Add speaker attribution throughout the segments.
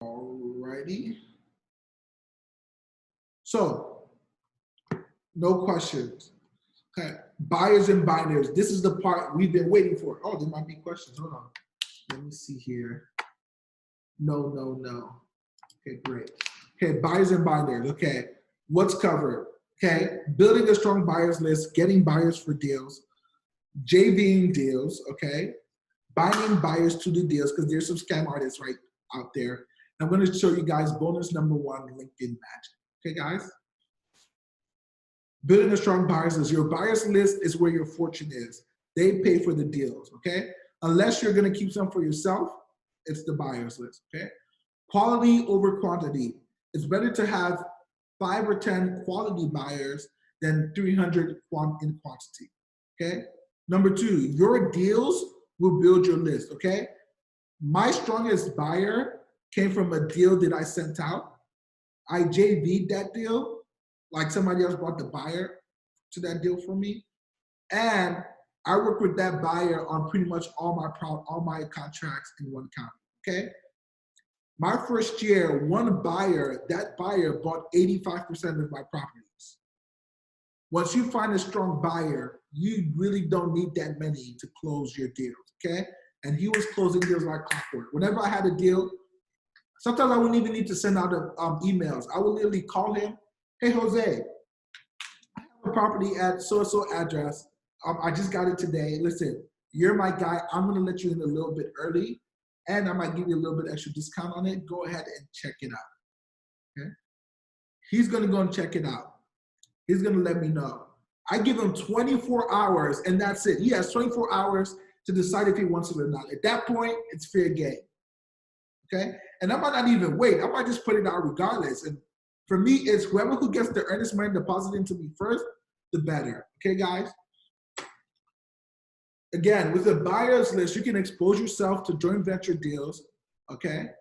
Speaker 1: Alrighty. So, no questions. Okay, buyers and binders. This is the part we've been waiting for. Oh, there might be questions. Hold on. Let me see here. No, no, no. Okay, great. Okay, buyers and binders. Okay, what's covered? Okay, building a strong buyers list, getting buyers for deals, JVing deals. Okay, binding buyers to the deals because there's some scam artists right out there. I'm going to show you guys bonus number 1, LinkedIn magic. Okay, guys. Building a strong buyers list. Your buyers list is where your fortune is. They pay for the deals, okay? Unless you're gonna keep some for yourself, it's the buyers list, okay? Quality over quantity. It's better to have 5 or 10 quality buyers than 300 in quantity, okay? Number 2, your deals will build your list, okay? My strongest buyer came from a deal that I sent out. I JV'd that deal. Like somebody else brought the buyer to that deal for me. And I work with that buyer on pretty much all my contracts in one county, okay? My first year, that buyer bought 85% of my properties. Once you find a strong buyer, you really don't need that many to close your deals, okay? And he was closing deals like clockwork. Whenever I had a deal, sometimes I wouldn't even need to send out emails. I would literally call him. Hey, Jose, I have a property at so-and-so address. I just got it today. Listen, you're my guy. I'm going to let you in a little bit early, and I might give you a little bit extra discount on it. Go ahead and check it out. Okay? He's going to go and check it out. He's going to let me know. I give him 24 hours, and that's it. He has 24 hours to decide if he wants it or not. At that point, it's fair game. Okay? And I might not even wait. I might just put it out regardless. And for me, it's whoever who gets the earnest money deposited into me first, the better. Okay, guys? Again, with a buyer's list, you can expose yourself to joint venture deals, okay?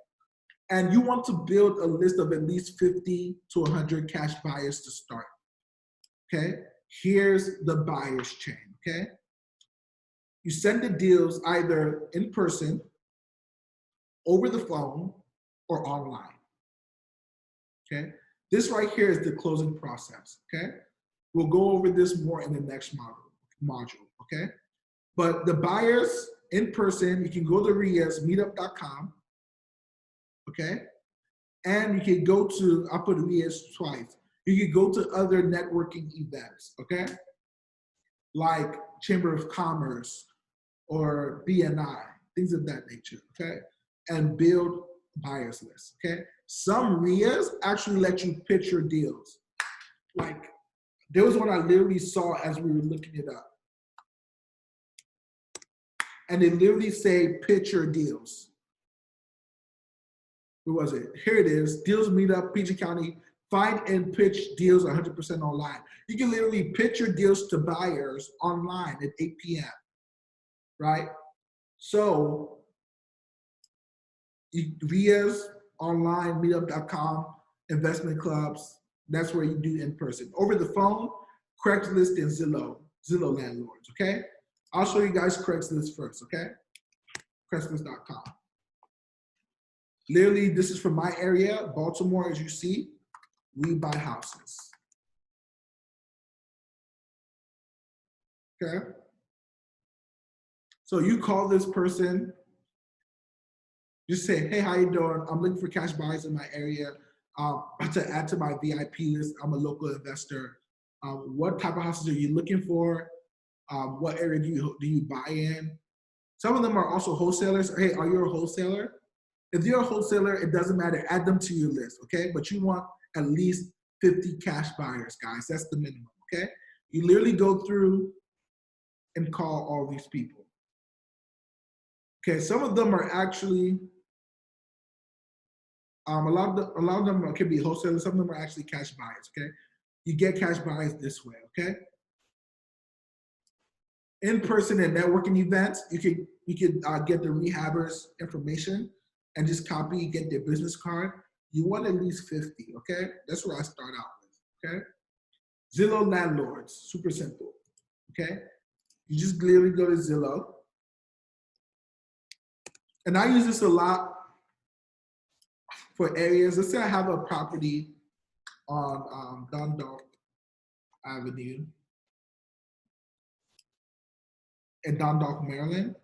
Speaker 1: And you want to build a list of at least 50 to 100 cash buyers to start, okay? Here's the buyer's chain, okay? You send the deals either in person, over the phone, or online, okay? This right here is the closing process, okay? We'll go over this more in the next module, okay? But the buyers in person, you can go to riasmeetup.com, okay? And you can go to, I'll put Rias twice. You can go to other networking events, okay? Like Chamber of Commerce or BNI, things of that nature, okay? And build buyers lists, okay? Some RIAs actually let you pitch your deals. Like, there was one I literally saw as we were looking it up. And they literally say pitch your deals. Where was it? Here it is, Deals Meetup, PG County, find and pitch deals 100% online. You can literally pitch your deals to buyers online at 8 p.m., right? So, RIAs, online, meetup.com, investment clubs, that's where you do in person. Over the phone, Craigslist and Zillow landlords, okay? I'll show you guys Craigslist first, okay? Craigslist.com. Literally, this is from my area, Baltimore, as you see, we buy houses. Okay? So you call this person, just say, hey, how you doing? I'm looking for cash buyers in my area to add to my VIP list. I'm a local investor. What type of houses are you looking for? What area do you buy in? Some of them are also wholesalers. Hey, are you a wholesaler? If you're a wholesaler, it doesn't matter. Add them to your list, okay? But you want at least 50 cash buyers, guys. That's the minimum, okay? You literally go through and call all these people. Okay, some of them are actually, a lot of them can be wholesalers. Some of them are actually cash buyers, okay? You get cash buyers this way, okay? In-person and networking events, you can get the rehabbers information and just copy, get their business card. You want at least 50, okay? That's where I start out with, okay? Zillow landlords, super simple, okay? You just literally go to Zillow. And I use this a lot for areas. Let's say I have a property on Dundalk Avenue in Dundalk, Maryland.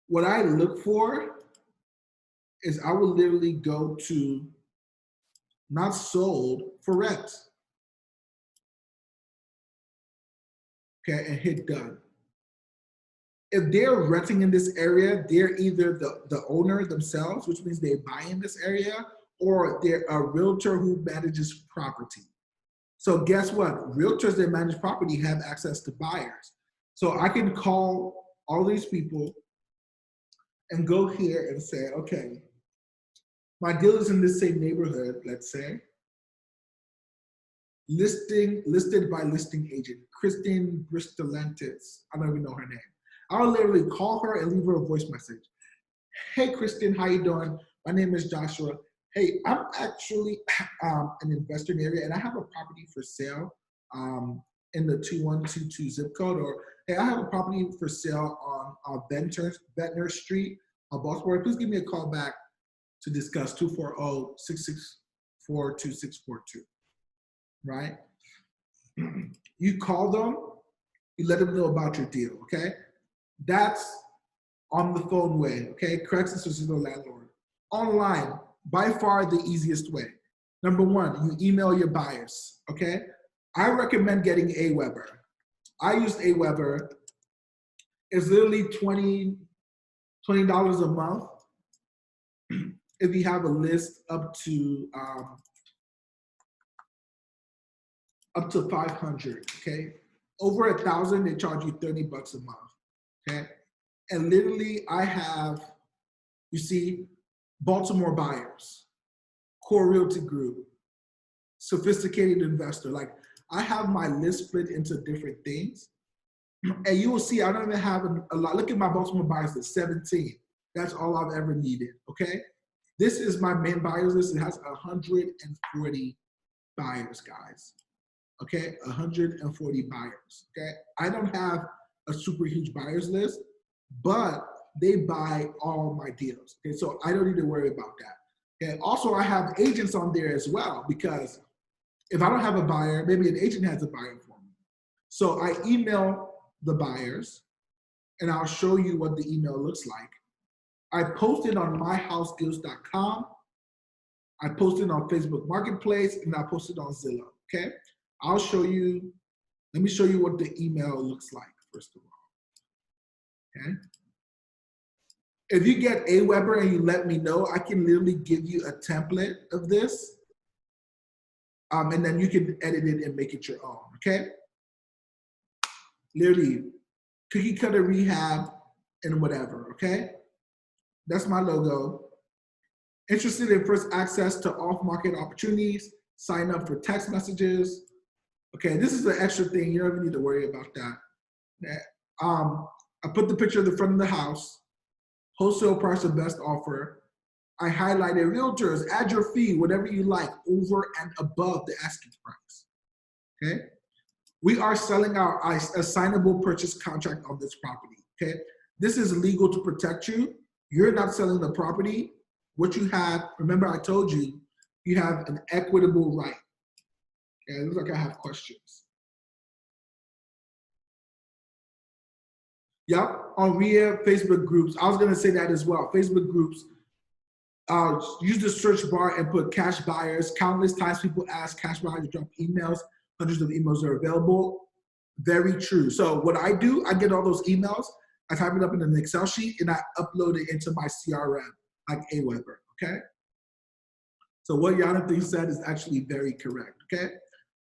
Speaker 1: What I look for is I will literally go to not sold for rent. Okay, and hit done. If they're renting in this area, they're either the owner themselves, which means they buy in this area, or they're a realtor who manages property. So guess what? Realtors that manage property have access to buyers. So I can call all these people and go here and say, okay, my deal is in this same neighborhood, let's say. Listed by listing agent, Kristen Bristolentis. I don't even know her name. I'll literally call her and leave her a voice message. Hey, Kristen, how you doing? My name is Joshua. Hey, I'm actually an investor in the area, and I have a property for sale in the 2122 zip code. Or, hey, I have a property for sale on Ventnor Street, Baltimore. Please give me a call back to discuss 240-664-2642. Right? You call them, you let them know about your deal, okay? That's on the phone way, okay? Craigslist is the landlord. Online, by far the easiest way. Number one, you email your buyers, okay? I recommend getting Aweber. I used Aweber. It's literally $20 a month if you have a list up to 500, okay? Over 1,000, they charge you $30 a month, okay? And literally I have, you see, Baltimore buyers, Core Realty Group, sophisticated investor. Like I have my list split into different things. And you will see, I don't even have a lot. Look at my Baltimore buyers list, 17. That's all I've ever needed, okay? This is my main buyers list. It has 140 buyers, guys. Okay, 140 buyers, okay? I don't have a super huge buyers list, but they buy all my deals, okay? So I don't need to worry about that, okay? Also, I have agents on there as well, because if I don't have a buyer, maybe an agent has a buyer for me. So I email the buyers, and I'll show you what the email looks like. I post it on myhousedeals.com. I post it on Facebook Marketplace, and I post it on Zillow, okay? I'll show you, let me show you what the email looks like, first of all, okay? If you get Aweber and you let me know, I can literally give you a template of this, and then you can edit it and make it your own, okay? Literally, cookie cutter rehab and whatever, okay? That's my logo. Interested in first access to off-market opportunities, sign up for text messages. Okay, this is an extra thing. You don't even need to worry about that. I put the picture of the front of the house, wholesale price of best offer. I highlighted realtors, add your fee, whatever you like, over and above the asking price, okay? We are selling our assignable purchase contract on this property, okay? This is legal to protect you. You're not selling the property. What you have, remember I told you, you have an equitable right. Okay, it looks like I have questions. Yep, on RIA Facebook groups. I was gonna say that as well. Facebook groups, use the search bar and put cash buyers. Countless times people ask cash buyers to drop emails. Hundreds of emails are available. Very true. So what I do, I get all those emails, I type it up in an Excel sheet, and I upload it into my CRM, like Aweber, okay? So what Jonathan said is actually very correct, okay?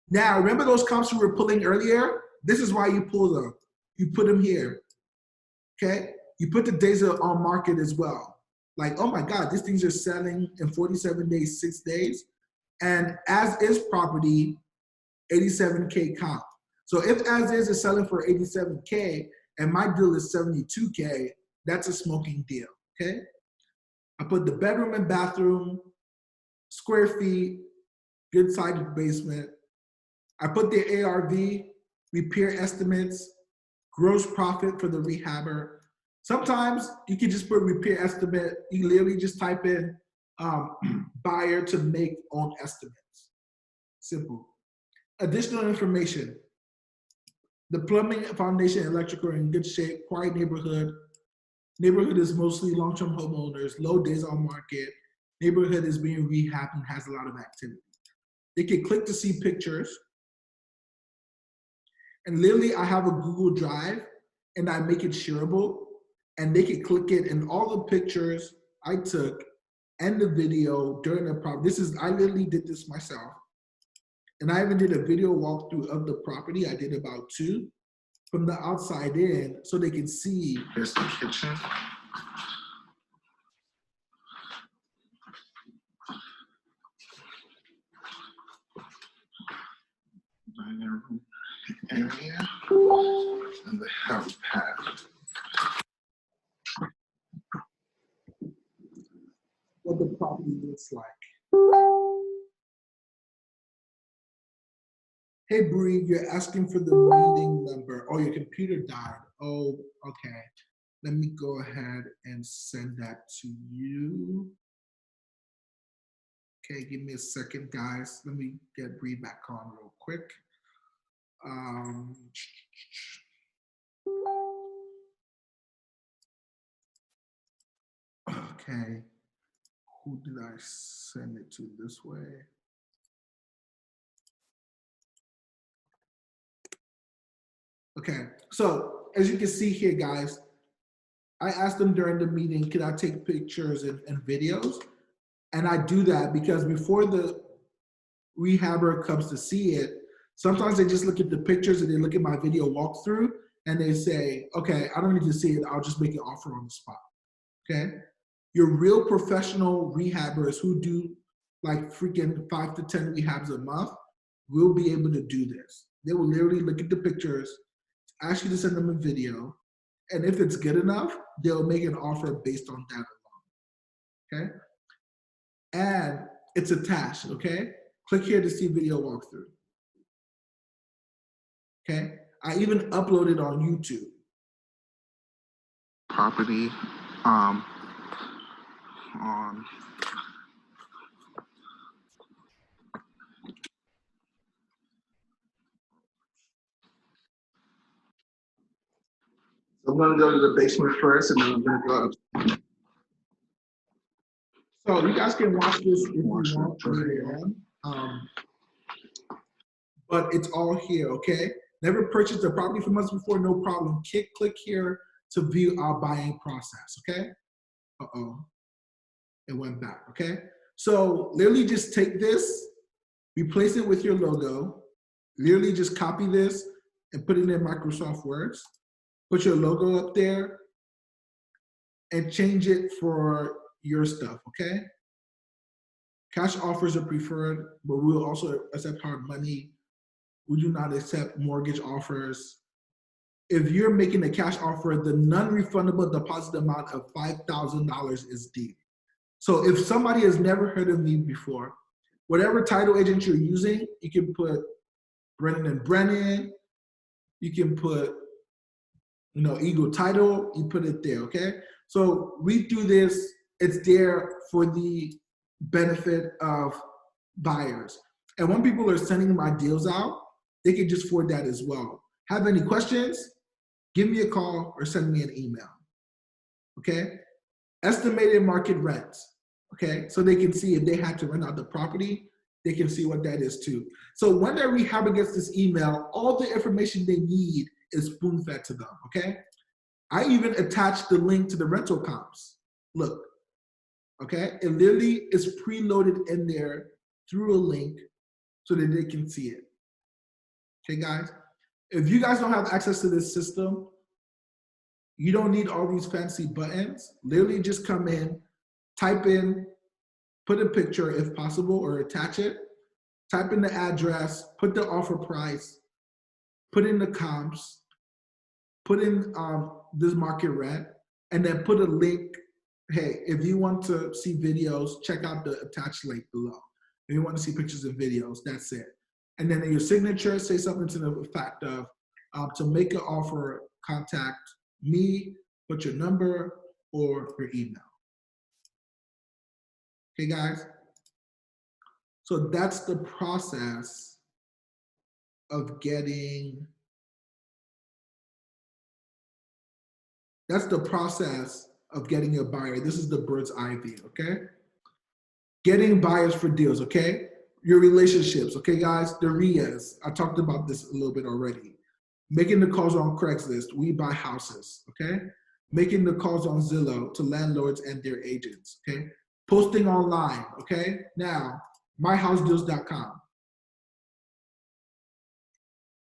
Speaker 1: Now, remember those comps we were pulling earlier? This is why you pull them. You put them here, okay? You put the days on market as well. Like, oh my God, these things are selling in 47 days, 6 days. And as is property, 87K comp. So if as is selling for 87K and my deal is 72K, that's a smoking deal, okay? I put the bedroom and bathroom, square feet, good sided basement. I put the ARV, repair estimates, gross profit for the rehabber. Sometimes you can just put repair estimate. You literally just type in buyer to make own estimates. Simple. Additional information. The plumbing, foundation, electrical are in good shape, quiet neighborhood. Neighborhood is mostly long-term homeowners, low days on market. Neighborhood is being rehabbed and has a lot of activity. They can click to see pictures. And literally, I have a Google Drive and I make it shareable, and they can click it, and all the pictures I took and the video during the property. I literally did this myself. And I even did a video walkthrough of the property. I did about 2 from the outside in so they can see. Here's the kitchen. Dining room area and the house pad. What the property looks like. Hey Bree, you're asking for the meeting number. Oh, your computer died. Oh, okay. Let me go ahead and send that to you. Okay, give me a second, guys. Let me get Bree back on real quick. Okay, who did I send it to this way? Okay, so as you can see here, guys, I asked them during the meeting, can I take pictures and videos? And I do that because before the rehabber comes to see it, sometimes they just look at the pictures and they look at my video walkthrough and they say, okay, I don't need to see it, I'll just make an offer on the spot, okay? Your real professional rehabbers who do like freaking 5 to 10 rehabs a month will be able to do this. They will literally look at the pictures, ask you to send them a video, and if it's good enough, they'll make an offer based on that alone, okay? And it's attached, okay? Click here to see video walkthrough, okay? I even uploaded on YouTube. Property, on I'm gonna go to the basement first, and then I'm gonna go up. So you guys can watch this if you want later on, but it's all here, okay? Never purchased a property from us before, no problem. Click here to view our buying process, okay? Uh-oh, it went back, okay? So literally just take this, replace it with your logo, literally just copy this and put it in Microsoft Word, put your logo up there, and change it for your stuff, okay? Cash offers are preferred, but we will also accept hard money. We do not accept mortgage offers. If you're making a cash offer, the non-refundable deposit amount of $5,000 is due. So if somebody has never heard of me before, whatever title agent you're using, you can put Brennan and Brennan, you can put, Eagle Title, you put it there, okay? So we do this, it's there for the benefit of buyers. And when people are sending my deals out, they can just forward that as well. Have any questions? Give me a call or send me an email, okay? Estimated market rents, okay? So they can see if they had to rent out the property, they can see what that is too. So when their rehabber gets this email, all the information they need is spoon-fed to them, okay? I even attached the link to the rental comps. Look, okay? It literally is preloaded in there through a link so that they can see it. Okay, guys? If you guys don't have access to this system, you don't need all these fancy buttons. Literally just come in, type in, put a picture if possible or attach it, type in the address, put the offer price, put in the comps, put in this market rent, and then put a link. Hey, if you want to see videos, check out the attached link below. If you want to see pictures and videos, that's it. And then in your signature, say something to the effect of, to make an offer, contact me, put your number or your email. Okay, guys? So that's the process of getting, a buyer. This is the bird's eye view, okay? Getting buyers for deals, okay? Your relationships, okay, guys? The RIAs, I talked about this a little bit already. Making the calls on Craigslist, we buy houses, okay? Making the calls on Zillow to landlords and their agents, okay? Posting online, okay? Now, myhousedeals.com.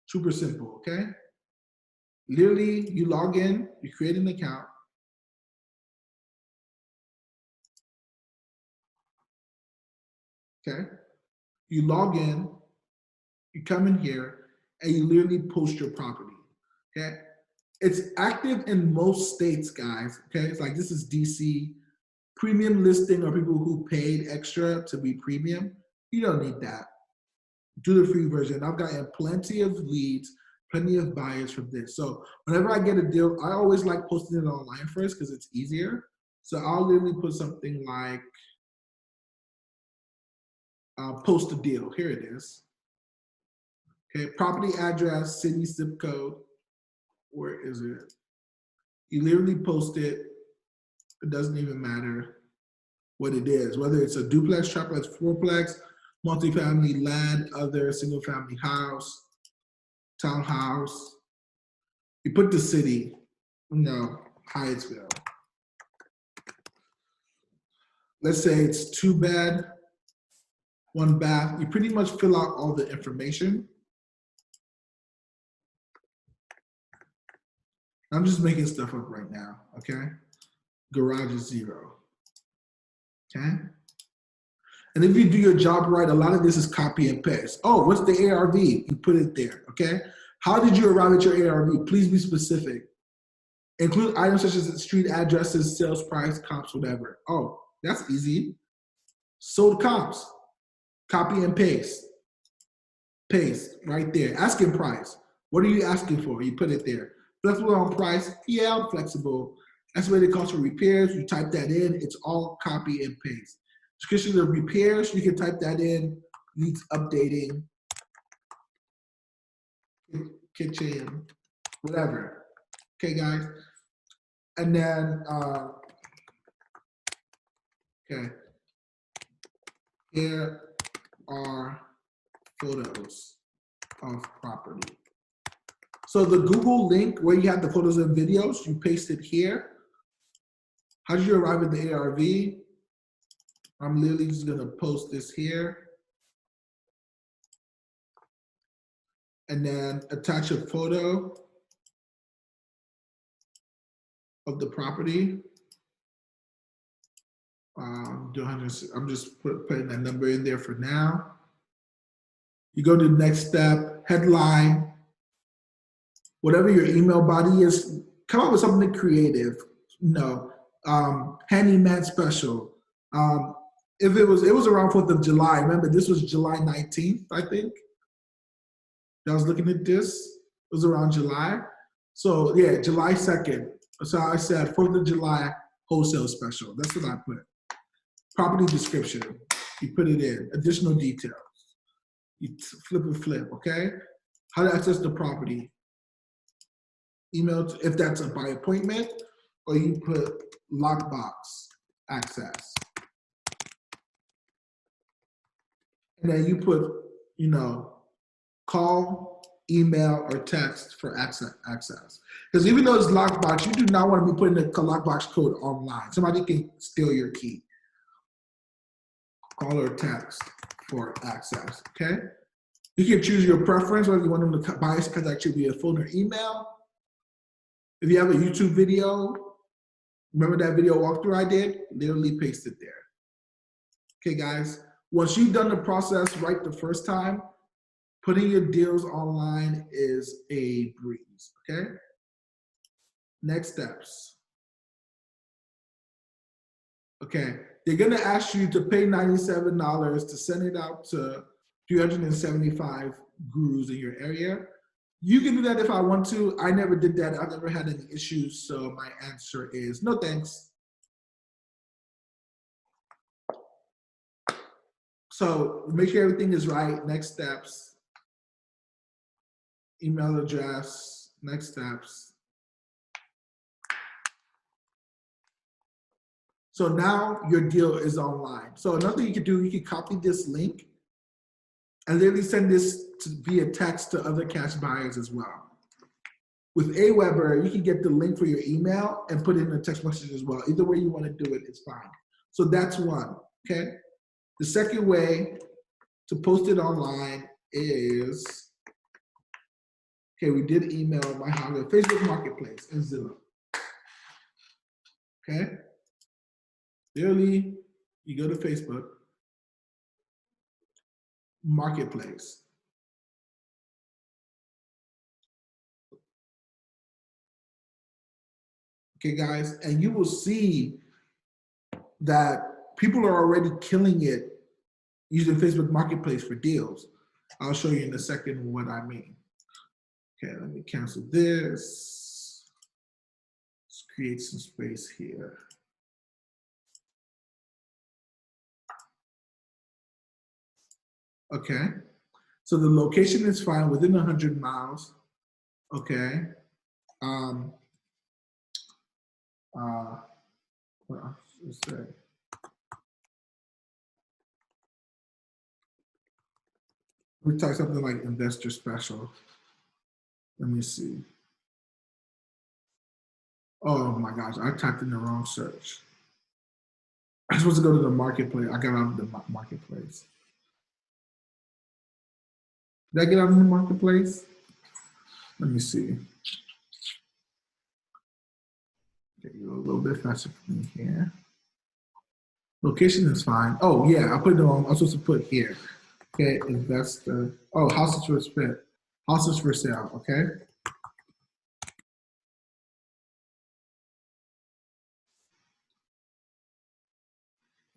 Speaker 1: Super simple, okay? Literally, you log in, you create an account. Okay? You log in, you come in here, and you literally post your property, okay? It's active in most states, guys, okay? It's like, this is DC. Premium listing are people who paid extra to be premium. You don't need that. Do the free version. I've gotten plenty of leads, plenty of buyers from this. So whenever I get a deal, I always like posting it online first because it's easier. So I'll literally put something like, post a deal. Here it is. Okay, property address, city, zip code. Where is it? You literally post it. It doesn't even matter what it is, whether it's a duplex, triplex, fourplex, multifamily, land, other, single family house, townhouse. You put the city, Hyattsville. Let's say it's 2 bed, 1 bath. You pretty much fill out all the information. I'm just making stuff up right now, okay? Garage is 0, okay? And if you do your job right, a lot of this is copy and paste. Oh, what's the ARV? You put it there, okay? How did you arrive at your ARV? Please be specific. Include items such as street addresses, sales price, comps, whatever. Oh, that's easy. Sold comps, copy and paste. Paste right there. Asking price. What are you asking for? You put it there. Flexible on price? Yeah, I'm flexible. Estimated cost for repairs, you type that in. It's all copy and paste. Description of repairs, you can type that in. Needs updating. Kitchen, whatever. Okay, guys? And then, okay. Here are photos of property. So the Google link where you have the photos and videos, you paste it here. How did you arrive at the ARV? I'm literally just gonna post this here. And then attach a photo of the property. I'm just putting that number in there for now. You go to the next step, headline, whatever your email body is, come up with something creative. Handyman special. If it was around 4th of July, remember this was July 19th, I think. I was looking at this, it was around July. So yeah, July 2nd. So I said 4th of July wholesale special. That's what I put. Property description, you put it in. Additional details. You flip, okay? How to access the property. Email, if that's a by appointment, or you put lockbox access. And then you put, call, email, or text for access. Because even though it's lockbox, you do not want to be putting the lockbox code online. Somebody can steal your key. Call or text for access, okay? You can choose your preference, whether you want them to contact you via phone or email. If you have a YouTube video, remember that video walkthrough I did? Literally paste it there. Okay, guys? Once you've done the process right the first time, putting your deals online is a breeze, okay? Next steps. Okay, they're gonna ask you to pay $97 to send it out to 375 gurus in your area. You can do that if I want to. I never did that. I've never had any issues, so my answer is no thanks. So make sure everything is right. Next steps, email address, next steps. So now your deal is online. So another thing you can do, you can copy this link and literally send this via text to other cash buyers as well. With Aweber, you can get the link for your email and put it in a text message as well. Either way you want to do it, it's fine. So that's one, okay? The second way to post it online is, okay, we did email my house, Facebook Marketplace and Zillow, okay? Literally, you go to Facebook Marketplace. Okay, guys, and you will see that people are already killing it using Facebook Marketplace for deals. I'll show you in a second what I mean. Okay, let me cancel this. Let's create some space here. Okay, so the location is fine within 100 miles. Okay. What else is there? We type something like investor special. Let me see. Oh my gosh, I typed in the wrong search. I'm supposed to go to the marketplace. I got out of the marketplace. Did I get out of the marketplace? Let me see. Okay, go a little bit faster for me here. Location is fine. Oh yeah, I put it on. I'm supposed to put here. Okay, investor. Oh, houses for sale. Houses for sale. Okay.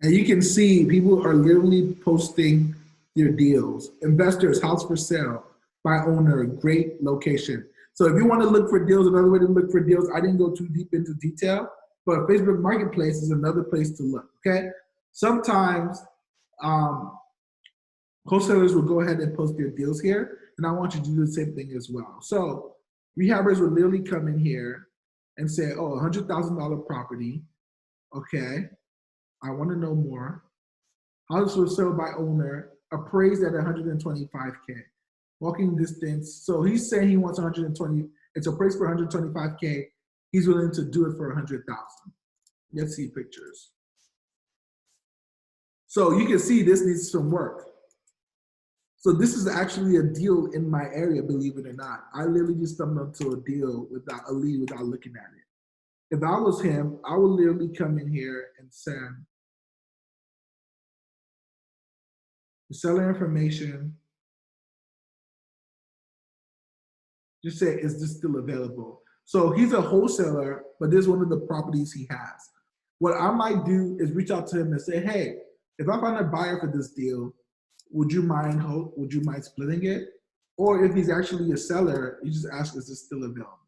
Speaker 1: And you can see people are literally posting their deals. Investors, house for sale, by owner, great location. So if you want to look for deals, another way to look for deals, I didn't go too deep into detail, but Facebook Marketplace is another place to look, okay? Sometimes wholesalers will go ahead and post their deals here, and I want you to do the same thing as well. So rehabbers will literally come in here and say, oh, $100,000 property, okay, I want to know more. House was sold by owner, appraised at 125K. Walking distance. So he's saying he wants 120. It's appraised for 125K. He's willing to do it for 100,000. Let's see pictures. So you can see this needs some work. So this is actually a deal in my area, believe it or not. I literally just stumbled onto a deal without a lead without looking at it. If I was him, I would literally come in here and send the seller information. Just say, is this still available? So he's a wholesaler, but this is one of the properties he has. What I might do is reach out to him and say, hey, if I find a buyer for this deal, would you mind splitting it? Or if he's actually a seller, you just ask, is this still available?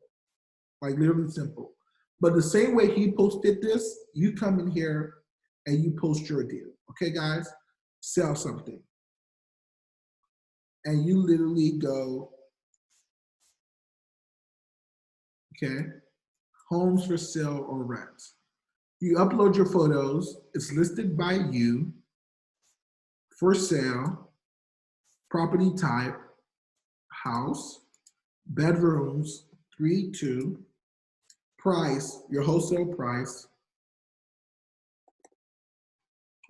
Speaker 1: Like literally simple. But the same way he posted this, you come in here and you post your deal. Okay, guys? Sell something. And you literally go, okay, homes for sale or rent. You upload your photos, it's listed by you, for sale, property type, house, bedrooms, 3-2, price, your wholesale price,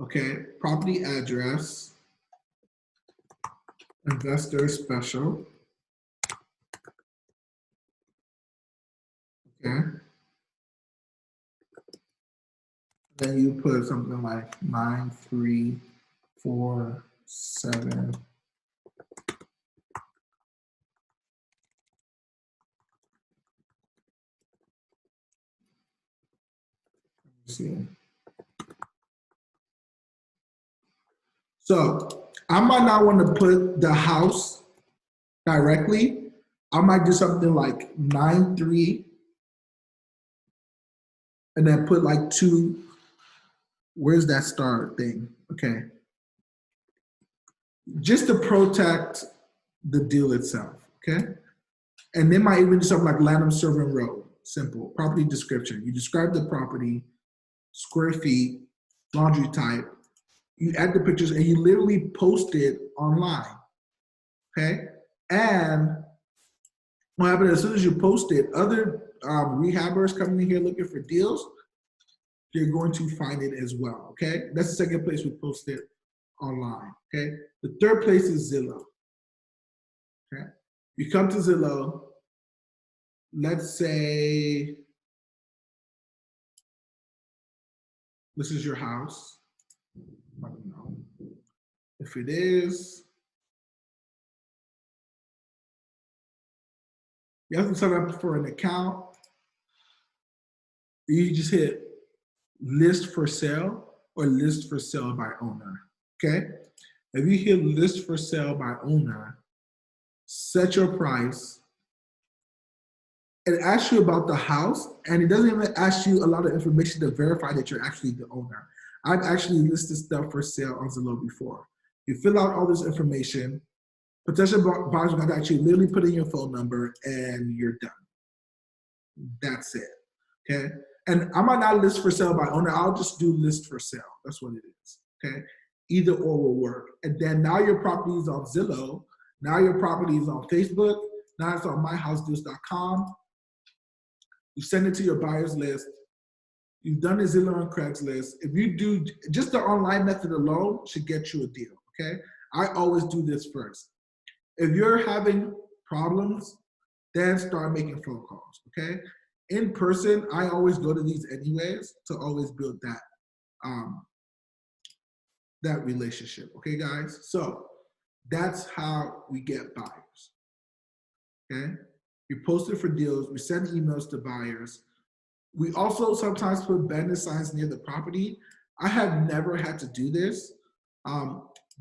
Speaker 1: okay, property address, investor special, okay. Then you put something like 9347. See. So I might not want to put the house directly. I might do something like 93 and then put like 2. Where's that star thing? Okay. just to protect the deal itself, okay? And they might even do something like Lanham Serving Road, simple. Property description. You describe the property, square feet, laundry type. You add the pictures and you literally post it online, okay? And what happens as soon as you post it, other rehabbers coming in here looking for deals, you're going to find it as well, okay? That's the second place we post it online, okay? The third place is Zillow, okay? You come to Zillow, let's say this is your house. I don't know. If it is, you have to sign up for an account. You just hit list for sale or list for sale by owner, okay? If you hit list for sale by owner, set your price. It asks you about the house, and it doesn't even ask you a lot of information to verify that you're actually the owner. I've actually listed stuff for sale on Zillow before. You fill out all this information, potential buyers are going to actually literally put in your phone number, and you're done. That's it, okay? And I might not list for sale by owner, I'll just do list for sale. That's what it is, okay? Either or will work. And then now your property is on Zillow, now your property is on Facebook, now it's on myhousedeals.com. You send it to your buyers list. You've done a Zillow and Craigslist. If you do, just the online method alone should get you a deal, okay? I always do this first. If you're having problems, then start making phone calls, okay? In person, I always go to these anyways to always build that, that relationship, okay, guys? So that's how we get buyers, okay? We post it for deals. We send emails to buyers. We also sometimes put banner signs near the property. I have never had to do this,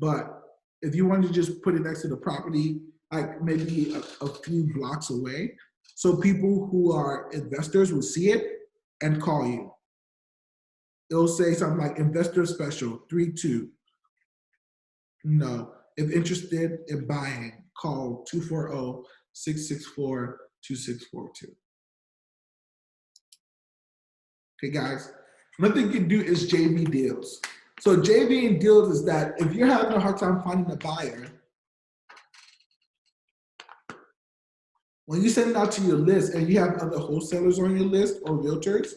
Speaker 1: but if you want to just put it next to the property, like maybe a few blocks away, so people who are investors will see it and call you. It'll say something like investor special 32. No, if interested in buying, call 240-664-2642. Okay, guys. Another thing you can do is JV deals. So JV and deals is that if you're having a hard time finding a buyer, when you send it out to your list and you have other wholesalers on your list or realtors,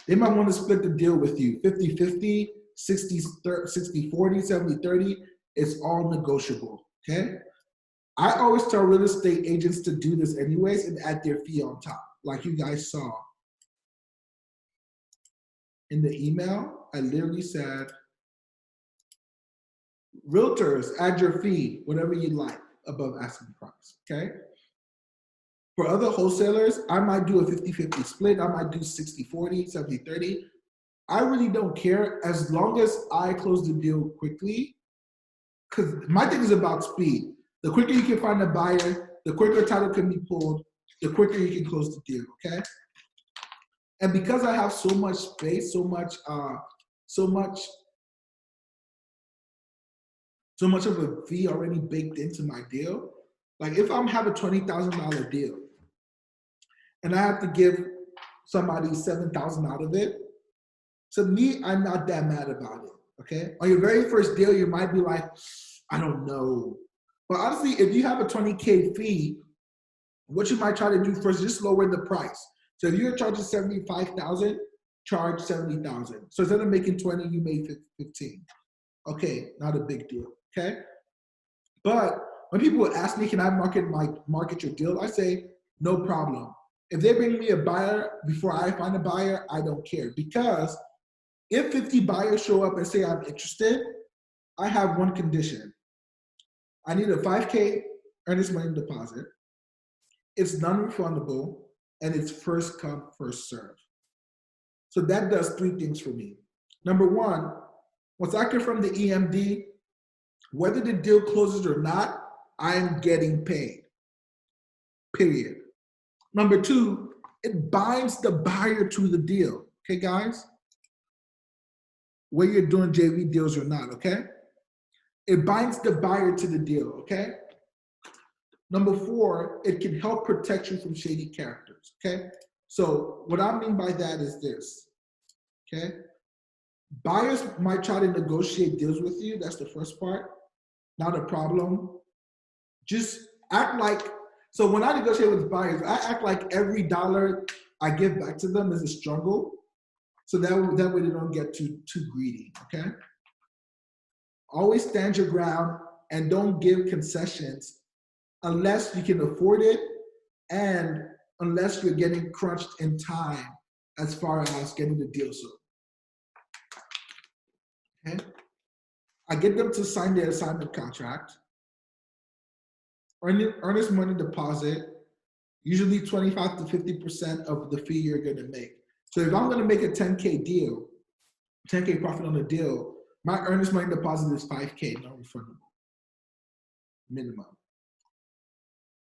Speaker 1: they might want to split the deal with you, 50-50, 60-40, 70-30. It's all negotiable, okay? I always tell real estate agents to do this anyways and add their fee on top, like you guys saw. In the email, I literally said, realtors, add your fee, whatever you like, above asking price, okay? For other wholesalers, I might do a 50-50 split. I might do 60-40, 70-30. I really don't care as long as I close the deal quickly, because my thing is about speed. The quicker you can find a buyer, the quicker title can be pulled, the quicker you can close the deal, okay? And because I have so much space, so much of a fee already baked into my deal, like if I'm having a $20,000 deal and I have to give somebody $7,000 out of it, to me, I'm not that mad about it, okay? On your very first deal, you might be like, I don't know. But honestly, if you have a $20K fee, what you might try to do first is just lower the price. So if you're charging $75,000, charge $70,000. So instead of making 20, you made 15. Okay, not a big deal, okay? But when people ask me, can I market your deal? I say, no problem. If they bring me a buyer before I find a buyer, I don't care. Because if 50 buyers show up and say I'm interested, I have one condition. I need a $5K earnest money deposit. It's non-refundable, and it's first come, first serve. So that does three things for me. Number one, once I confirm the EMD, whether the deal closes or not, I'm getting paid, period. Number two, it binds the buyer to the deal, okay, guys? Whether you're doing JV deals or not, okay? It binds the buyer to the deal, okay? Number 4, it can help protect you from shady characters, okay? So what I mean by that is this, okay? Buyers might try to negotiate deals with you. That's the first part. Not a problem. Just act like, so when I negotiate with buyers, I act like every dollar I give back to them is a struggle. So that way they don't get too greedy, okay? Always stand your ground and don't give concessions unless you can afford it and unless you're getting crunched in time as far as getting the deal sold. Okay? I get them to sign their assignment contract. Earnest money deposit, usually 25 to 50% of the fee you're gonna make. So if I'm gonna make a 10K deal, 10K profit on the deal, my earnest money deposit is 5K, non-refundable, minimum.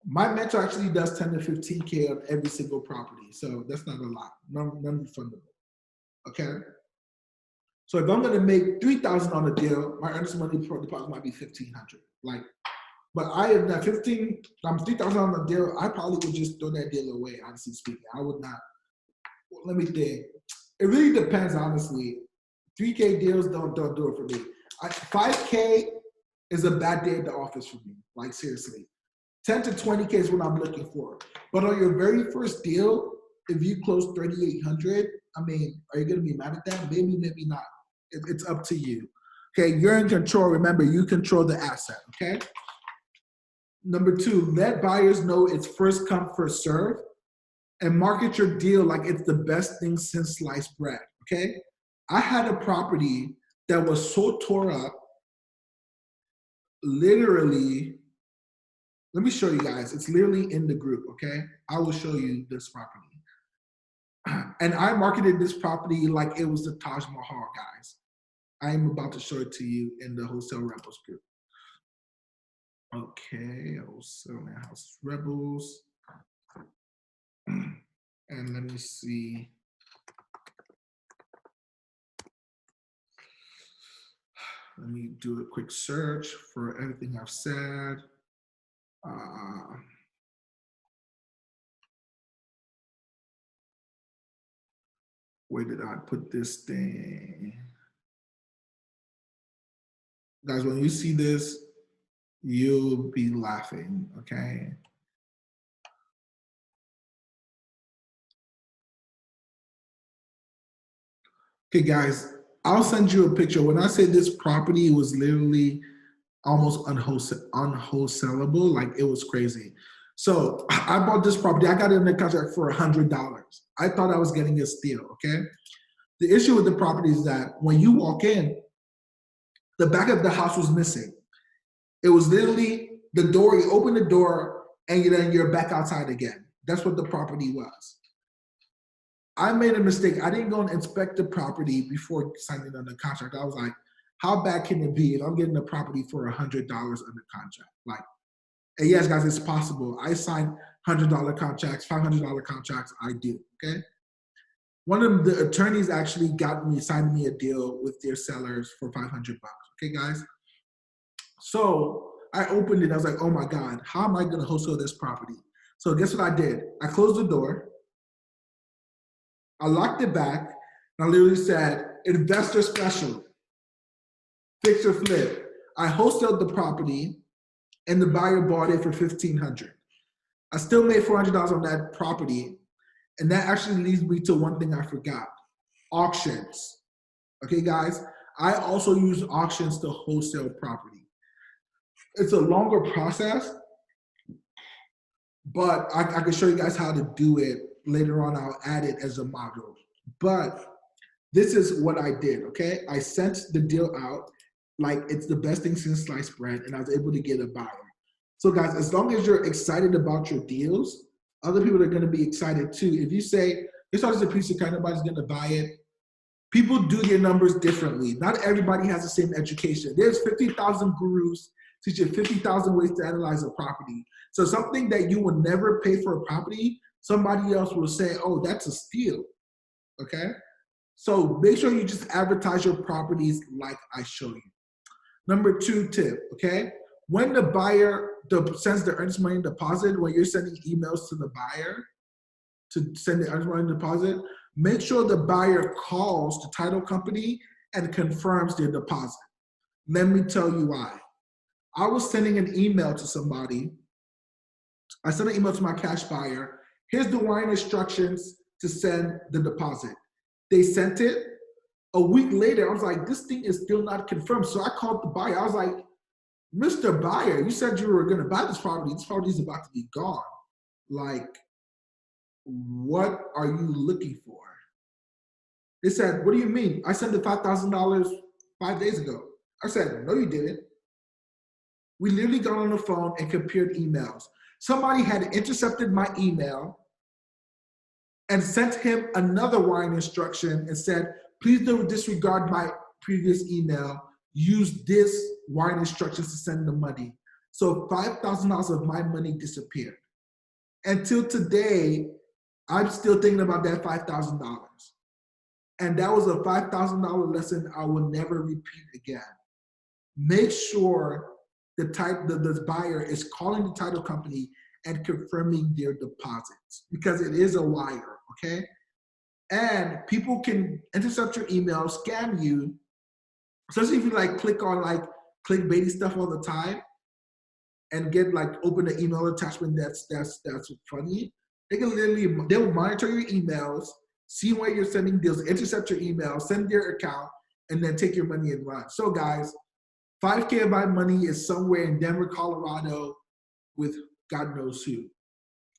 Speaker 1: My mentor actually does 10 to 15K on every single property, so that's not a lot, non-refundable, okay? So if I'm gonna make 3,000 on a deal, my earnest money deposit might be 1,500. Like, but I have that 3,000 on the deal, I probably would just throw that deal away, honestly speaking. I would not, let me think. It really depends, honestly. 3K deals don't do it for me. 5K is a bad day at the office for me, like seriously. 10 to 20K is what I'm looking for. But on your very first deal, if you close 3,800, I mean, are you gonna be mad at that? Maybe, maybe not. It's up to you. Okay, you're in control. Remember, you control the asset, okay? Number 2, let buyers know it's first come, first serve, and market your deal like it's the best thing since sliced bread, okay? I had a property that was so tore up, literally, let me show you guys. It's literally in the group, okay? I will show you this property. And I marketed this property like it was the Taj Mahal, guys. I am about to show it to you in the Wholesale Rebels group. Okay, Wholesale House Rebels. And let me see. Let me do a quick search for everything I've said. Where did I put this thing? Guys, when you see this, you'll be laughing, okay? Okay, guys, I'll send you a picture. When I say this property was literally almost unwholesalable, like it was crazy. So I bought this property. I got it in the contract for $100. I thought I was getting a steal, okay? The issue with the property is that when you walk in, the back of the house was missing. It was literally the door, you open the door and then you're back outside again. That's what the property was. I made a mistake. I didn't go and inspect the property before signing on the contract. I was like, how bad can it be if I'm getting the property for $100 under contract? Like, and yes, guys, it's possible. I sign $100 contracts, $500 contracts, I do, okay? One of the attorneys actually signed me a deal with their sellers for $500, okay, guys? So I opened it, I was like, oh my God, how am I gonna wholesale this property? So guess what I did? I closed the door, I locked it back, and I literally said, investor special, fix or flip. I wholesaled the property, and the buyer bought it for $1,500. I still made $400 on that property, and that actually leads me to one thing I forgot, auctions. Okay, guys, I also use auctions to wholesale property. It's a longer process, but I can show you guys how to do it later on. I'll add it as a model. But this is what I did, okay? I sent the deal out like it's the best thing since sliced bread, and I was able to get a buyer. So guys, as long as you're excited about your deals, other people are gonna be excited too. If you say, this house is a piece of kind, nobody's gonna buy it, people do their numbers differently. Not everybody has the same education. There's 50,000 gurus teaching 50,000 ways to analyze a property. So something that you would never pay for a property, somebody else will say, oh, that's a steal, okay? So make sure you just advertise your properties like I show you. Number 2 tip, okay? When the buyer sends the earnest money deposit, when you're sending emails to the buyer to send the earnest money deposit, make sure the buyer calls the title company and confirms their deposit. Let me tell you why. I was sending an email to somebody. I sent an email to my cash buyer. Here's the wiring instructions to send the deposit. They sent it. A week later, I was like, this thing is still not confirmed. So I called the buyer. I was like, Mr. Buyer, you said you were going to buy this property. This property is about to be gone. Like, what are you looking for? They said, what do you mean? I sent the $5,000 5 days ago. I said, no, you didn't. We literally got on the phone and compared emails. Somebody had intercepted my email and sent him another wiring instruction and said, please don't disregard my previous email. Use this wiring instructions to send the money. So $5,000 of my money disappeared. Until today, I'm still thinking about that $5,000. And that was a $5,000 lesson I will never repeat again. Make sure the buyer is calling the title company and confirming their deposits, because it is a wire, okay? And people can intercept your email, scam you, especially if you like click on like clickbaity stuff all the time and get like open the email attachment that's funny. They'll monitor your emails, see where you're sending deals, intercept your email, send their account, and then take your money and run. So guys, $5K of my money is somewhere in Denver, Colorado with God knows who.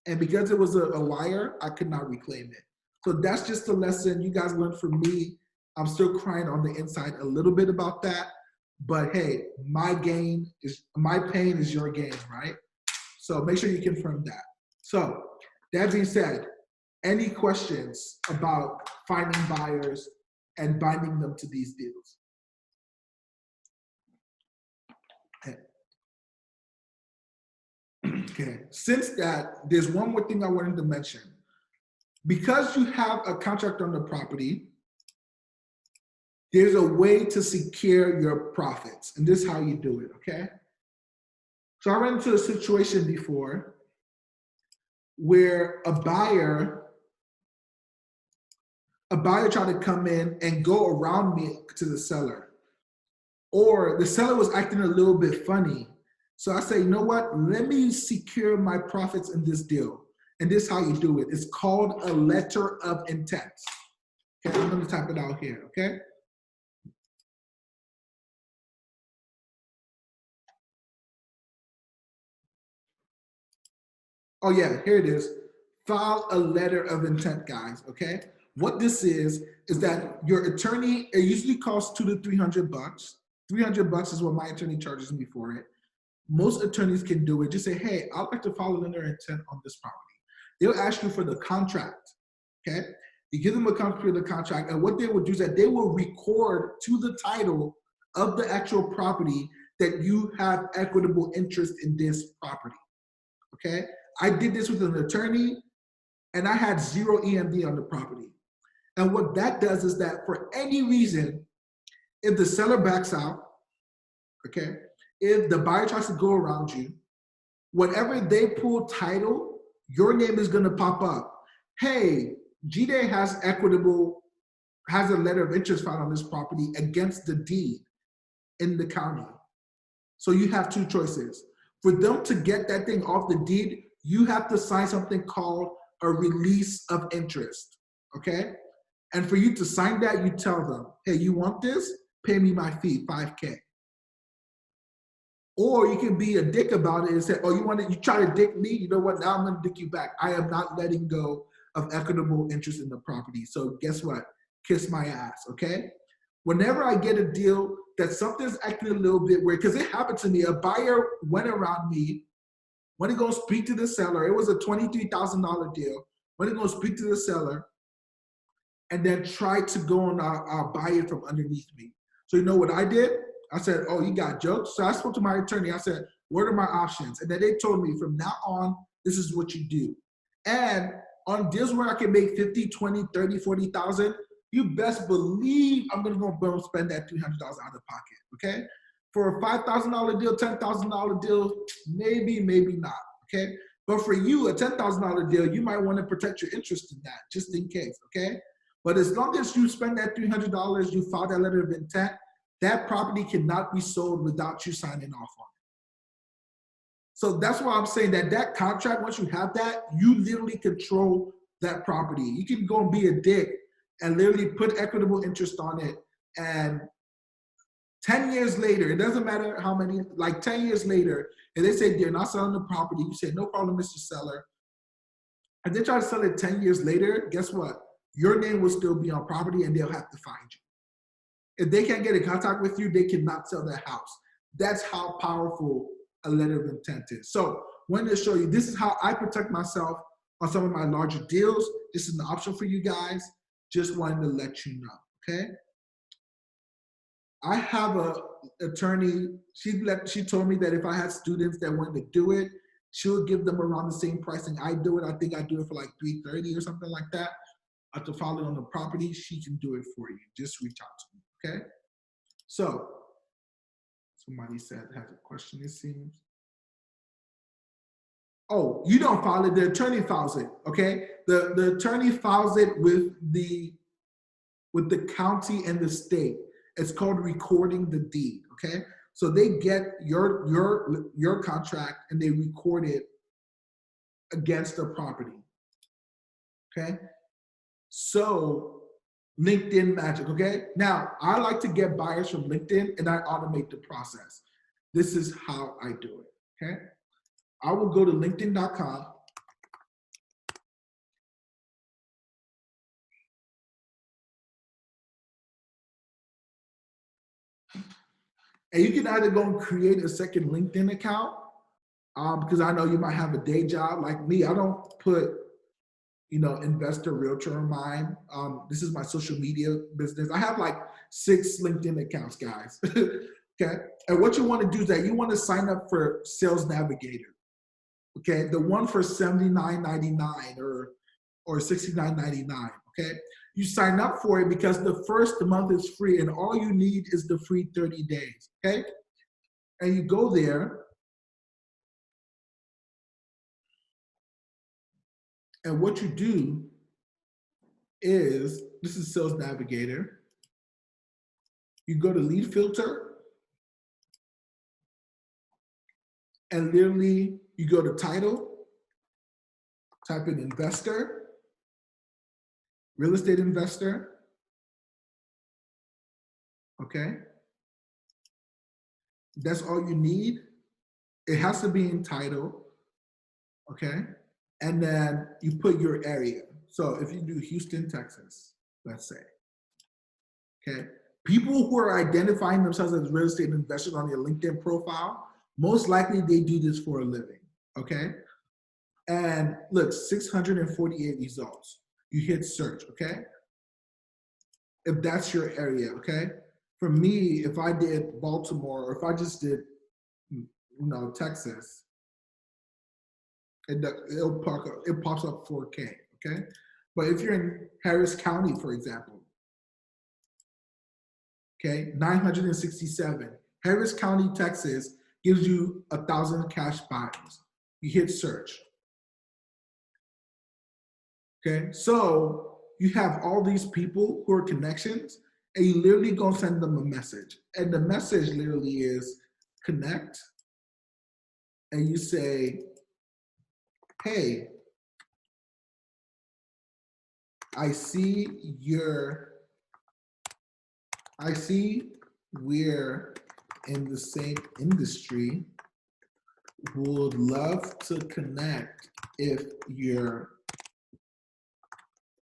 Speaker 1: And because it was a wire, I could not reclaim it. So that's just a lesson you guys learned from me. I'm still crying on the inside a little bit about that. But hey, my pain is your gain, right? So make sure you confirm that. So that being said, any questions about finding buyers and binding them to these deals? Okay, since that, there's one more thing I wanted to mention. Because you have a contract on the property, there's a way to secure your profits, and this is how you do it, okay? So I ran into a situation before where a buyer tried to come in and go around me to the seller, or the seller was acting a little bit funny. So I say, you know what? Let me secure my profits in this deal. And this is how you do it. It's called a letter of intent. Okay, I'm going to type it out here, okay? Oh yeah, here it is. File a letter of intent, guys, okay? What this is that your attorney, it usually costs $200 to $300. $300 is what my attorney charges me for it. Most attorneys can do it. Just say, hey, I'd like to file a letter of intent on this property. They'll ask you for the contract, okay? You give them a copy of the contract, and what they will do is that they will record to the title of the actual property that you have equitable interest in this property, okay? I did this with an attorney, and I had 0 EMD on the property. And what that does is that for any reason, if the seller backs out, okay, if the buyer tries to go around you, whenever they pull title, your name is going to pop up. Hey, G-Day has a letter of interest filed on this property against the deed in the county. So you have 2 choices. For them to get that thing off the deed, you have to sign something called a release of interest, okay? And for you to sign that, you tell them, hey, you want this? Pay me my fee, $5K. Or you can be a dick about it and say, oh, you try to dick me? You know what? Now I'm going to dick you back. I am not letting go of equitable interest in the property. So guess what? Kiss my ass, okay? Whenever I get a deal that something's acting a little bit weird, because it happened to me, a buyer went around me, went to go speak to the seller. It was a $23,000 deal. Went to go speak to the seller and then tried to go and buy it from underneath me. So you know what I did? I said, oh, you got jokes? So I spoke to my attorney. I said, what are my options? And then they told me from now on, this is what you do. And on deals where I can make 50, 20, 30, 40,000, you best believe I'm going to go spend that $300 out of pocket, okay? For a $5,000 deal, $10,000 deal, maybe, maybe not, okay? But for you, a $10,000 deal, you might want to protect your interest in that, just in case, okay? But as long as you spend that $300, you file that letter of intent, that property cannot be sold without you signing off on it. So that's why I'm saying that that contract, once you have that, you literally control that property. You can go and be a dick and literally put equitable interest on it. And 10 years later, it doesn't matter how many, like 10 years later, and they say they're not selling the property, you say, no problem, Mr. Seller. And they try to sell it 10 years later, guess what? Your name will still be on property and they'll have to find you. If they can't get in contact with you, they cannot sell that house. That's how powerful a letter of intent is. So when they show you, this is how I protect myself on some of my larger deals. This is an option for you guys. Just wanted to let you know, okay? I have a attorney, she told me that if I had students that wanted to do it, she would give them around the same pricing I do it. I think I do it for like $330 or something like that. To file it on the property, she can do it for you. Just reach out to me, okay? So, somebody said, has a question, it seems. Oh, you don't file it, the attorney files it, okay? The attorney files it with the county and the state. It's called recording the deed, okay? So they get your contract and they record it against the property, okay? So LinkedIn magic, okay? Now, I like to get buyers from LinkedIn and I automate the process. This is how I do it, okay? I will go to linkedin.com. And you can either go and create a second LinkedIn account because I know you might have a day job like me. I don't put, investor realtor in mine. This is my social media business. I have like 6 LinkedIn accounts, guys. Okay. And what you want to do is that you want to sign up for Sales Navigator. Okay. The one for $79.99 or $69.99. Okay. You sign up for it because the first month is free and all you need is the free 30 days. Okay. And you go there. And what you do is, this is Sales Navigator. You go to lead filter and literally you go to title, type in investor, real estate investor, okay? That's all you need. It has to be in title, okay? And then you put your area. So if you do Houston, Texas, let's say, okay? People who are identifying themselves as real estate investors on their LinkedIn profile, most likely they do this for a living, okay? And look, 648 results. You hit search, okay? If that's your area, okay? For me, if I did Baltimore, or if I just did, Texas, it pops up 4K, okay? But if you're in Harris County, for example, okay, 967. Harris County, Texas gives you 1,000 cash buyers. You hit search. Okay, so you have all these people who are connections and you literally gonna send them a message. And the message literally is connect. And you say, hey, I see we're in the same industry. Would love to connect if you're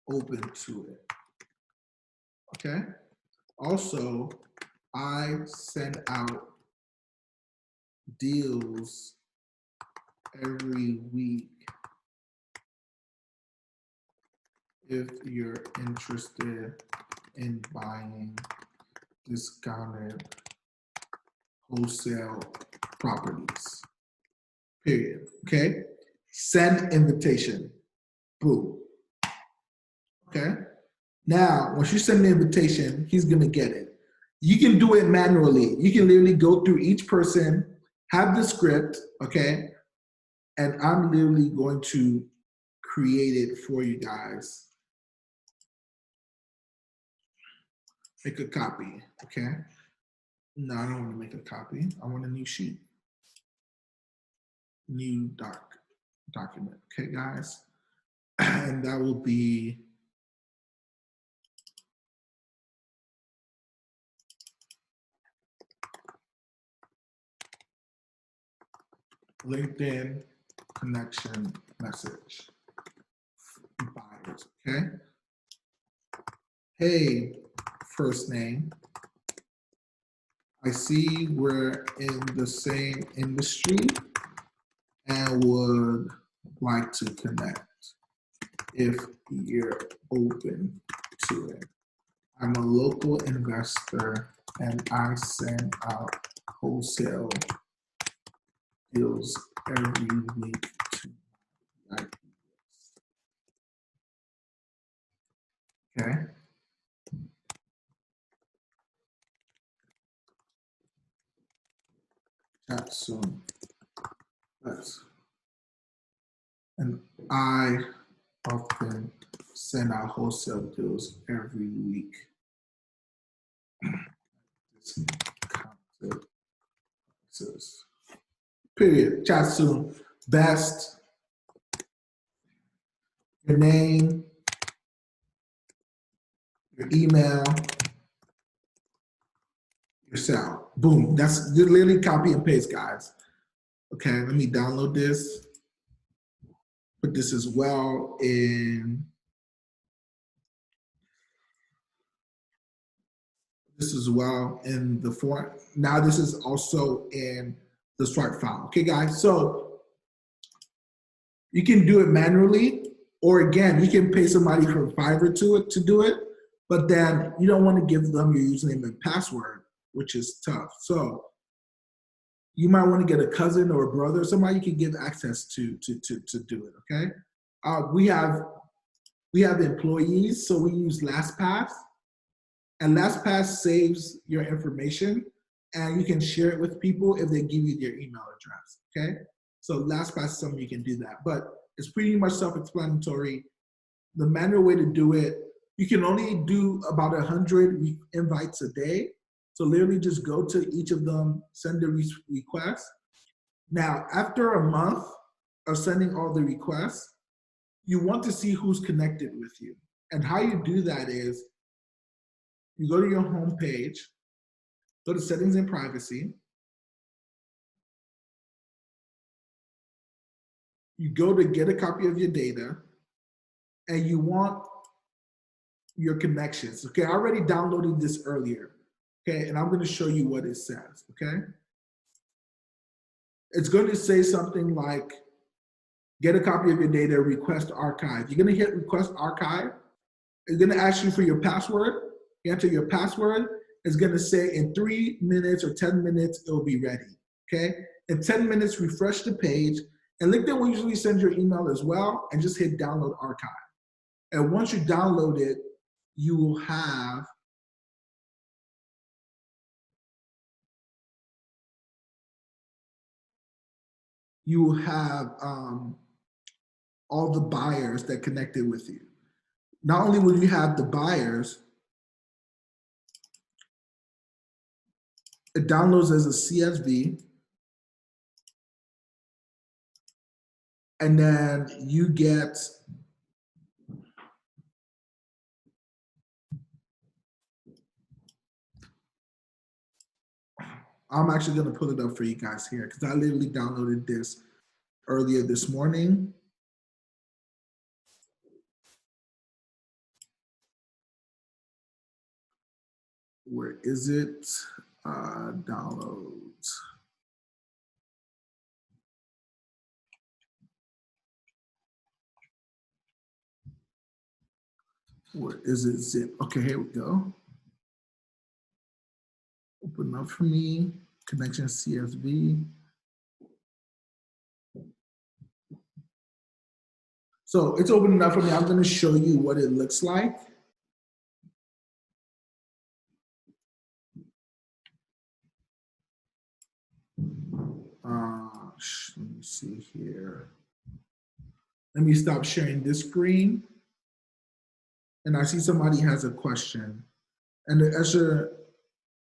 Speaker 1: open to it. Okay. Also, I send out deals every week if you're interested in buying discounted wholesale properties. Period. Okay. Send invitation. Boom. Okay. Now, once you send the invitation, he's gonna get it. You can do it manually. You can literally go through each person, have the script, okay? And I'm literally going to create it for you guys. Make a copy, okay? No, I don't want to make a copy. I want a new sheet. New document, okay, guys? And that will be LinkedIn connection message buyers, okay? Hey, first name, I see we're in the same industry and would like to connect if you're open to it. I'm a local investor and I send out wholesale deals every week to my ideas. Okay. Chat soon. Yes. And I often send out wholesale deals every week. Period. Chat soon. Best. Your name. Your email. Your cell. Boom. That's literally copy and paste, guys. Okay, let me download this. Put this as well in. This as well in the form. Now this is also in the swipe file. Okay, guys. So you can do it manually, or again, you can pay somebody from Fiverr to do it, but then you don't want to give them your username and password, which is tough. So you might want to get a cousin or a brother, somebody you can give access to do it. Okay. We have employees, so we use LastPass. And LastPass saves your information and you can share it with people if they give you their email address, okay? So LastPass is something you can do that, but it's pretty much self-explanatory. The manual way to do it, you can only do about 100 invites a day. So literally just go to each of them, send the request. Now, after a month of sending all the requests, you want to see who's connected with you. And how you do that is, you go to your home page, go to settings and privacy. You go to get a copy of your data and you want your connections. Okay, I already downloaded this earlier. Okay, and I'm going to show you what it says. Okay, it's going to say something like, get a copy of your data, request archive. You're going to hit request archive. It's going to ask you for your password. You enter your password. It's going to say in 3 minutes or 10 minutes, it will be ready. Okay? In 10 minutes, refresh the page. And LinkedIn will usually send your email as well, and just hit download archive. And once you download it, you will have all the buyers that connected with you. Not only will you have the buyers, it downloads as a CSV, and then you get I'm actually going to pull it up for you guys here because I literally downloaded this earlier this morning. Where is it? Downloads. Where is it? Zip. Okay, here we go. Open up for me. Connection CSV. So it's opening up for me. I'm going to show you what it looks like. Let me see here. Let me stop sharing this screen. And I see somebody has a question. And the Escher,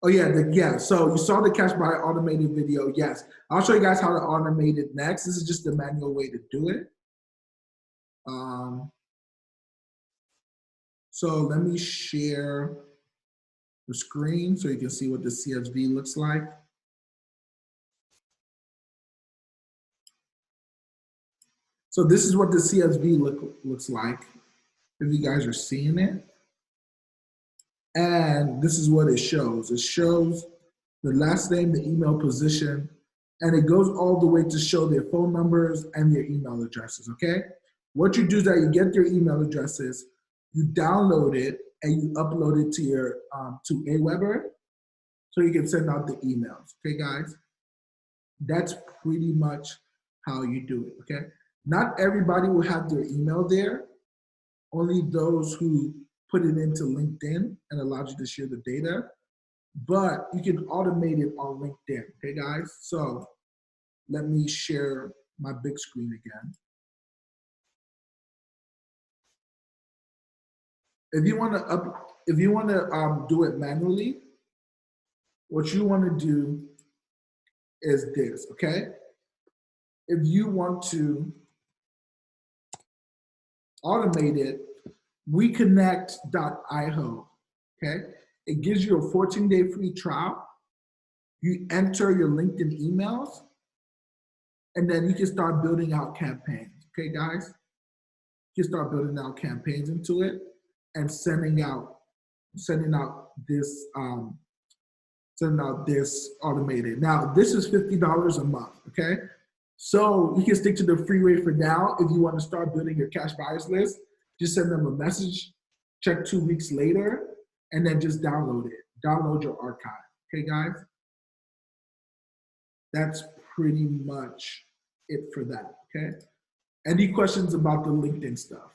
Speaker 1: oh yeah, so you saw the cash buyer automated video. Yes, I'll show you guys how to automate it next. This is just the manual way to do it. So let me share the screen so you can see what the CSV looks like. So this is what the CSV looks like, if you guys are seeing it. And this is what it shows. It shows the last name, the email position, and it goes all the way to show their phone numbers and their email addresses, okay? What you do is that you get their email addresses, you download it, and you upload it to your to Aweber so you can send out the emails, okay, guys? That's pretty much how you do it, okay? Not everybody will have their email there. Only those who put it into LinkedIn and allows you to share the data, but you can automate it on LinkedIn, okay, guys? So let me share my big screen again. If you want to do it manually, what you want to do is this, okay? If you want to automate it, WeConnect.io, okay? It gives you a 14-day free trial. You enter your LinkedIn emails, and then you can start building out campaigns, okay, guys? You can start building out campaigns into it and sending out this automated. Now, this is $50 a month, okay? So you can stick to the free rate for now. If you want to start building your cash buyers list, just send them a message, check 2 weeks later, and then just download it. Download your archive, okay, guys? That's pretty much it for that, okay? Any questions about the LinkedIn stuff?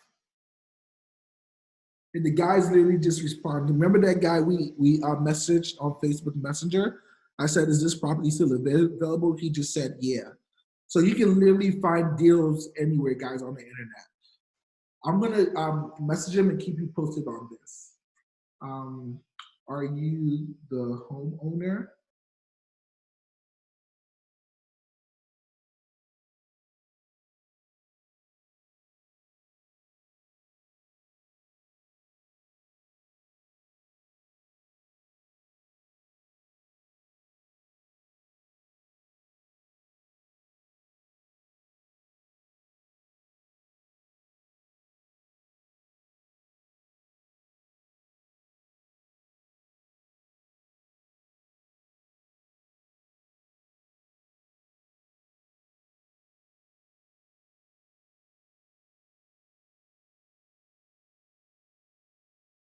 Speaker 1: And the guys literally just responded. Remember that guy we messaged on Facebook Messenger? I said, is this property still available? He just said, yeah. So you can literally find deals anywhere, guys, on the internet. I'm gonna message him and keep you posted on this. Are you the homeowner?